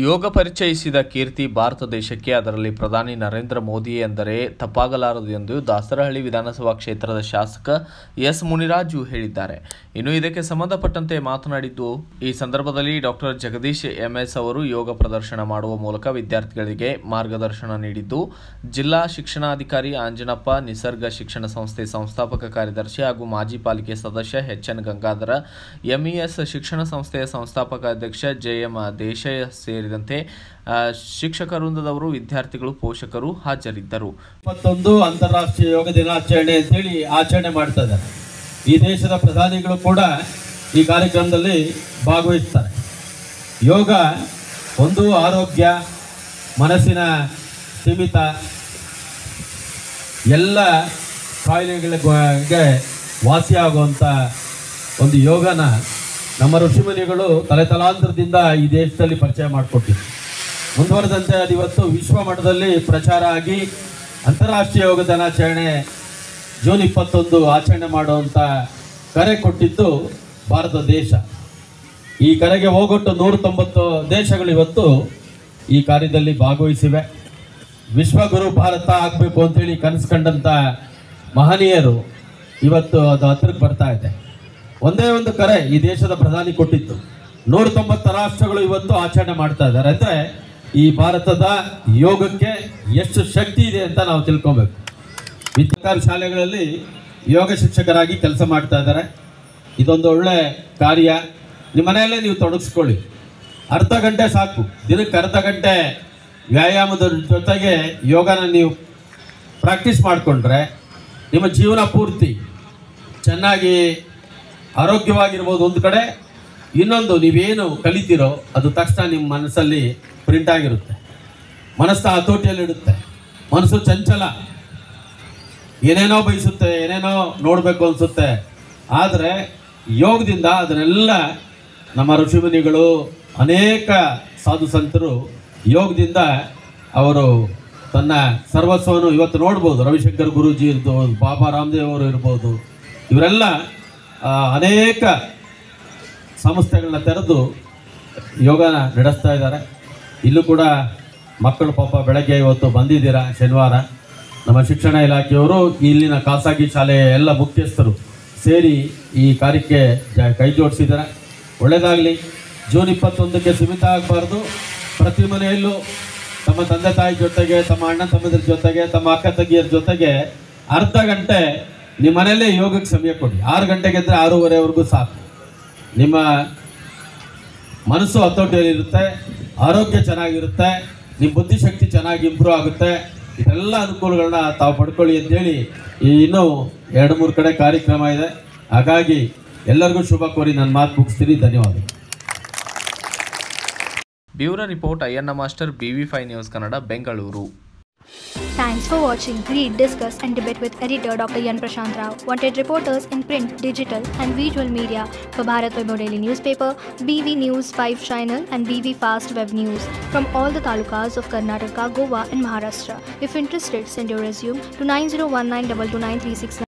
ಯೋಗ ಪರಿಚಯಿಸಿದ ಕೀರ್ತಿ ಭಾರತ ದೇಶಕ್ಕೆ, ಅದರಲ್ಲಿ ಪ್ರಧಾನಿ ನರೇಂದ್ರ ಮೋದಿ ಎಂದರೆ ತಪ್ಪಾಗಲಾರದು ಎಂದು ದಾಸರಹಳ್ಳಿ ವಿಧಾನಸಭಾ ಕ್ಷೇತ್ರದ ಶಾಸಕ ಎಸ್ ಮುನಿರಾಜು ಹೇಳಿದ್ದಾರೆ. ಇನ್ನು ಇದಕ್ಕೆ ಸಂಬಂಧಪಟ್ಟಂತೆ ಮಾತನಾಡಿದ್ದು, ಈ ಸಂದರ್ಭದಲ್ಲಿ ಡಾಕ್ಟರ್ ಜಗದೀಶ್ ಎಂಎಸ್ ಅವರು ಯೋಗ ಪ್ರದರ್ಶನ ಮಾಡುವ ಮೂಲಕ ವಿದ್ಯಾರ್ಥಿಗಳಿಗೆ ಮಾರ್ಗದರ್ಶನ ನೀಡಿದ್ದು, ಜಿಲ್ಲಾ ಶಿಕ್ಷಣಾಧಿಕಾರಿ ಆಂಜನಪ್ಪ, ನಿಸರ್ಗ ಶಿಕ್ಷಣ ಸಂಸ್ಥೆ ಸಂಸ್ಥಾಪಕ ಕಾರ್ಯದರ್ಶಿ ಹಾಗೂ ಮಾಜಿ ಪಾಲಿಕೆ ಸದಸ್ಯ ಎಚ್.ಎನ್. ಗಂಗಾಧರ, ಎಂಇಎಸ್ ಶಿಕ್ಷಣ ಸಂಸ್ಥೆಯ ಸಂಸ್ಥಾಪಕ ಅಧ್ಯಕ್ಷ ಜೆ.ಎಂ. ದೇಶಾಯಿ ಸೇರಿದಂತೆ ಶಿಕ್ಷಕ ವೃಂದದವರು, ವಿದ್ಯಾರ್ಥಿಗಳು, ಪೋಷಕರು ಹಾಜರಿದ್ದರು. ಮತ್ತೊಂದು ಅಂತಾರಾಷ್ಟ್ರೀಯ ಯೋಗ ದಿನಾಚರಣೆ ಅಂತೇಳಿ ಆಚರಣೆ ಮಾಡ್ತಾ ಇದ್ದಾರೆ. ಈ ದೇಶದ ಪ್ರಧಾನಿಗಳು ಕೂಡ ಈ ಕಾರ್ಯಕ್ರಮದಲ್ಲಿ ಭಾಗವಹಿಸ್ತಾರೆ. ಯೋಗ ಒಂದು ಆರೋಗ್ಯ, ಮನಸ್ಸಿನ ಸ್ಥಿಮಿತ, ಎಲ್ಲ ಕಾಯಿಲೆಗಳಿಗೆ ವಾಸಿಯಾಗುವಂಥ ಒಂದು ಯೋಗನ ನಮ್ಮ ಋಷಿಮುನಿಗಳು ತಲೆತಲಾಂತರದಿಂದ ಈ ದೇಶದಲ್ಲಿ ಪರಿಚಯ ಮಾಡಿಕೊಟ್ಟಿದ್ರು. ಮುಂದುವರೆದಂತೆ ಅದು ಇವತ್ತು ವಿಶ್ವ ಮಟ್ಟದಲ್ಲಿ ಪ್ರಚಾರ ಆಗಿ ಅಂತಾರಾಷ್ಟ್ರೀಯ ಯೋಗ ದಿನಾಚರಣೆ ಜೂನ್ 21 ಆಚರಣೆ ಮಾಡುವಂಥ ಕರೆ ಕೊಟ್ಟಿದ್ದು ಭಾರತ ದೇಶ. ಈ ಕರೆಗೆ ಹೋಗೊಟ್ಟು 190 ದೇಶಗಳು ಇವತ್ತು ಈ ಕಾರ್ಯದಲ್ಲಿ ಭಾಗವಹಿಸಿವೆ. ವಿಶ್ವಗುರು ಭಾರತ ಆಗಬೇಕು ಅಂತೇಳಿ ಕನಸು ಕಂಡಂಥ ಮಹನೀಯರು ಇವತ್ತು ಅದು ಹತ್ತಿರಕ್ಕೆ ಬರ್ತಾ ಇದೆ. ಒಂದೇ ಒಂದು ಕರೆ ಈ ದೇಶದ ಪ್ರಧಾನಿ ಕೊಟ್ಟಿತ್ತು. 190 ರಾಷ್ಟ್ರಗಳು ಇವತ್ತು ಆಚರಣೆ ಮಾಡ್ತಾ ಇದ್ದಾರೆ. ಅಂದರೆ ಈ ಭಾರತದ ಯೋಗಕ್ಕೆ ಎಷ್ಟು ಶಕ್ತಿ ಇದೆ ಅಂತ ನಾವು ತಿಳ್ಕೊಬೇಕು. ಸರ್ಕಾರಿ ಶಾಲೆಗಳಲ್ಲಿ ಯೋಗ ಶಿಕ್ಷಕರಾಗಿ ಕೆಲಸ ಮಾಡ್ತಾ ಇದ್ದಾರೆ. ಇದೊಂದು ಒಳ್ಳೆ ಕಾರ್ಯ. ನಿಮ್ಮ ಮನೆಯಲ್ಲೇ ನೀವು ತೊಡಗಿಸ್ಕೊಳ್ಳಿ. ಅರ್ಧ ಗಂಟೆ ಸಾಕು. ದಿನಕ್ಕೆ ಅರ್ಧ ಗಂಟೆ ವ್ಯಾಯಾಮದ ಜೊತೆಗೆ ಯೋಗನ ನೀವು ಪ್ರಾಕ್ಟೀಸ್ ಮಾಡಿಕೊಂಡ್ರೆ ನಿಮ್ಮ ಜೀವನ ಪೂರ್ತಿ ಚೆನ್ನಾಗಿ ಆರೋಗ್ಯವಾಗಿರ್ಬೋದು ಒಂದು ಕಡೆ. ಇನ್ನೊಂದು, ನೀವೇನು ಕಲಿತೀರೋ ಅದು ತಕ್ಷಣ ನಿಮ್ಮ ಮನಸ್ಸಲ್ಲಿ ಪ್ರಿಂಟ್ ಆಗಿರುತ್ತೆ. ಮನಸ್ಸು ಹತೋಟಿಯಲ್ಲಿಡುತ್ತೆ. ಮನಸ್ಸು ಚಂಚಲ, ಏನೇನೋ ಬಯಸುತ್ತೆ, ಏನೇನೋ ನೋಡಬೇಕು ಅನಿಸುತ್ತೆ. ಆದರೆ ಯೋಗದಿಂದ ಅದನ್ನೆಲ್ಲ ನಮ್ಮ ಋಷಿಮುನಿಗಳು, ಅನೇಕ ಸಾಧು ಸಂತರು ಯೋಗದಿಂದ ಅವರು ತನ್ನ ಸರ್ವಸ್ವವನ್ನು ಇವತ್ತು ನೋಡ್ಬೋದು. ರವಿಶಂಕರ್ ಗುರೂಜಿ ಇರ್ಬೋದು, ಬಾಬಾ ರಾಮದೇವ್ ಅವರು ಇರ್ಬೋದು, ಇವರೆಲ್ಲ ಅನೇಕ ಸಂಸ್ಥೆಗಳನ್ನ ತೆರೆದು ಯೋಗನ ನಡೆಸ್ತಾ ಇದ್ದಾರೆ. ಇಲ್ಲೂ ಕೂಡ ಮಕ್ಕಳು ಪಾಪ ಬೆಳಗ್ಗೆ ಇವತ್ತು ಬಂದಿದ್ದೀರಾ, ಶನಿವಾರ. ನಮ್ಮ ಶಿಕ್ಷಣ ಇಲಾಖೆಯವರು, ಇಲ್ಲಿನ ಖಾಸಗಿ ಶಾಲೆಯ ಎಲ್ಲ ಮುಖ್ಯಸ್ಥರು ಸೇರಿ ಈ ಕಾರ್ಯಕ್ಕೆ ಕೈ ಜೋಡಿಸಿದ್ದಾರೆ. ಒಳ್ಳೆಯದಾಗಲಿ. ಜೂನ್ 21ಕ್ಕೆ ಸೀಮಿತ ಆಗಬಾರ್ದು. ಪ್ರತಿ ಮನೆಯಲ್ಲೂ ತಮ್ಮ ತಂದೆ ತಾಯಿ ಜೊತೆಗೆ, ತಮ್ಮ ಅಣ್ಣ ತಮ್ಮದ್ರ ಜೊತೆಗೆ, ತಮ್ಮ ಅಕ್ಕ ತಂಗಿಯರ ಜೊತೆಗೆ ಅರ್ಧ ಗಂಟೆ ನಿಮ್ಮ ಮನೆಯಲ್ಲೇ ಯೋಗಕ್ಕೆ ಸಮಯ ಕೊಡಿ. 6 ಗಂಟೆಗೆ ಇದ್ದರೆ 6:30ವರೆಗೂ ಸಾಕು. ನಿಮ್ಮ ಮನಸ್ಸು ಹತೋಟಿಯಲ್ಲಿರುತ್ತೆ, ಆರೋಗ್ಯ ಚೆನ್ನಾಗಿರುತ್ತೆ, ನಿಮ್ಮ ಬುದ್ಧಿಶಕ್ತಿ ಚೆನ್ನಾಗಿ ಇಂಪ್ರೂವ್ ಆಗುತ್ತೆ. ಇದೆಲ್ಲ ಅನುಕೂಲಗಳನ್ನ ತಾವು ಪಡ್ಕೊಳ್ಳಿ ಅಂತೇಳಿ ಇನ್ನೂ 2-3 ಕಡೆ ಕಾರ್ಯಕ್ರಮ ಇದೆ. ಹಾಗಾಗಿ ಎಲ್ಲರಿಗೂ ಶುಭ ಕೋರಿ ನನ್ನ ಮಾತು ಮುಗಿಸ್ತೀನಿ. ಧನ್ಯವಾದ. Bureau report, Ayyanna master, BV5 news Kannada, Bengaluru. Thanks for watching. Read, discuss and debate with editor Dr. Yan Prashant Rao. Wanted reporters in print, digital and visual media for Bharat Vaibhav Daily Newspaper, BV News 5 Channel and BV Fast Web News from all the talukas of Karnataka, Goa and Maharashtra. If interested, send your resume to 9019229369.